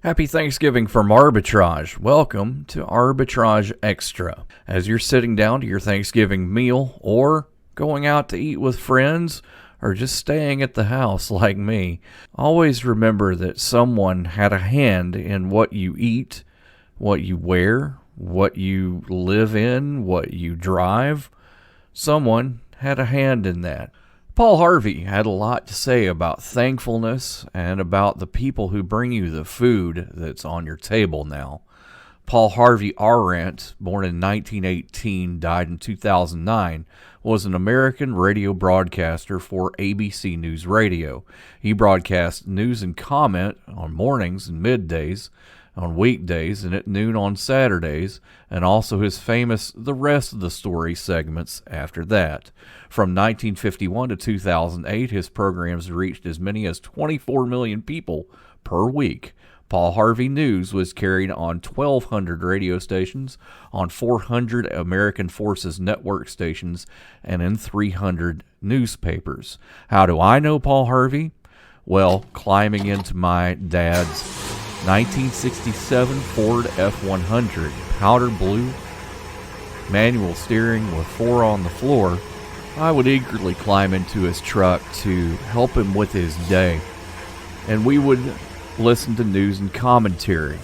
Happy Thanksgiving from Arbitrage. Welcome to Arbitrage Extra. As you're sitting down to your Thanksgiving meal or going out to eat with friends or just staying at the house like me, always remember that someone had a hand in what you eat, what you wear, what you live in, what you drive. Someone had a hand in that. Paul Harvey had a lot to say about thankfulness and about the people who bring you the food that's on your table now. Paul Harvey Arendt, born in 1918, died in 2009, was an American radio broadcaster for ABC News Radio. He broadcast news and comment on mornings and middays, on weekdays, and at noon on Saturdays, and also his famous The Rest of the Story segments after that. From 1951 to 2008, his programs reached as many as 24 million people per week. Paul Harvey News was carried on 1,200 radio stations, on 400 American Forces network stations, and in 300 newspapers. How do I know Paul Harvey? Well, climbing into my dad's 1967 Ford F-100, powder blue, manual steering with 4 on the floor, I would eagerly climb into his truck to help him with his day, and we would listen to news and commentary.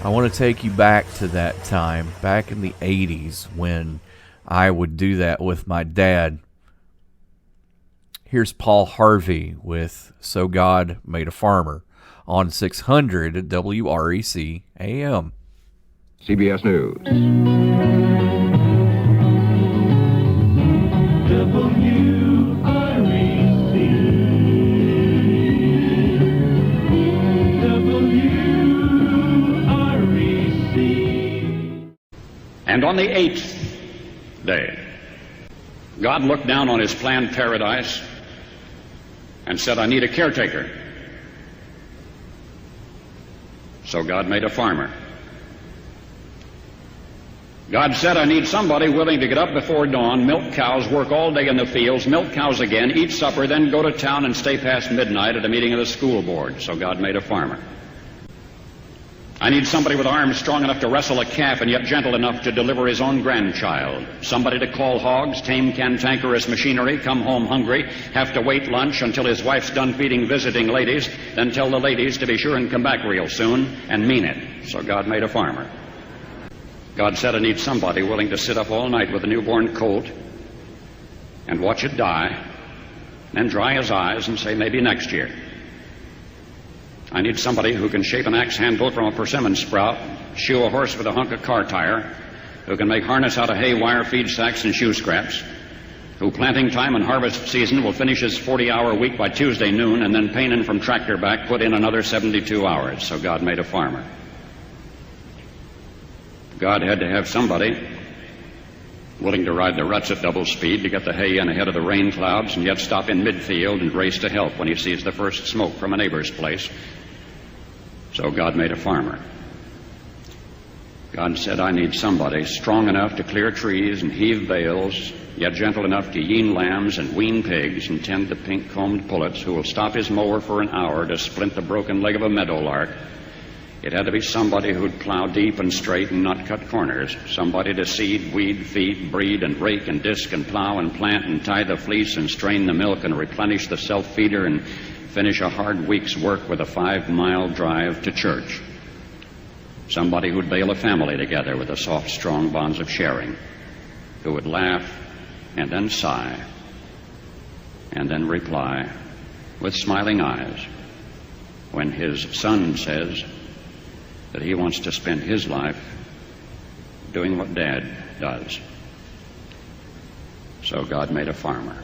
I want to take you back to that time, back in the 80s, when I would do that with my dad. Here's Paul Harvey with So God Made a Farmer on 600 WREC AM. CBS News. And on the 8th day, God looked down on his planned paradise and said, I need a caretaker. So God made a farmer. God said, I need somebody willing to get up before dawn, milk cows, work all day in the fields, milk cows again, eat supper, then go to town and stay past midnight at a meeting of the school board. So God made a farmer. I need somebody with arms strong enough to wrestle a calf and yet gentle enough to deliver his own grandchild. Somebody to call hogs, tame cantankerous machinery, come home hungry, have to wait lunch until his wife's done feeding visiting ladies, then tell the ladies to be sure and come back real soon and mean it. So God made a farmer. God said, I need somebody willing to sit up all night with a newborn colt and watch it die, then dry his eyes and say, maybe next year. I need somebody who can shape an axe handle from a persimmon sprout, shoe a horse with a hunk of car tire, who can make harness out of hay, wire, feed sacks, and shoe scraps, who planting time and harvest season will finish his 40-hour week by Tuesday noon, and then pain in from tractor back, put in another 72 hours. So God made a farmer. God had to have somebody willing to ride the ruts at double speed to get the hay in ahead of the rain clouds and yet stop in midfield and race to help when he sees the first smoke from a neighbor's place. So God made a farmer. God said, I need somebody strong enough to clear trees and heave bales, yet gentle enough to yean lambs and wean pigs and tend the pink-combed pullets, who will stop his mower for an hour to splint the broken leg of a meadowlark. It had to be somebody who'd plow deep and straight and not cut corners. Somebody to seed, weed, feed, breed, and rake and disc and plow and plant and tie the fleece and strain the milk and replenish the self-feeder and finish a hard week's work with a 5-mile drive to church. Somebody who'd bail a family together with the soft, strong bonds of sharing, who would laugh and then sigh and then reply with smiling eyes when his son says that he wants to spend his life doing what Dad does. So God made a farmer.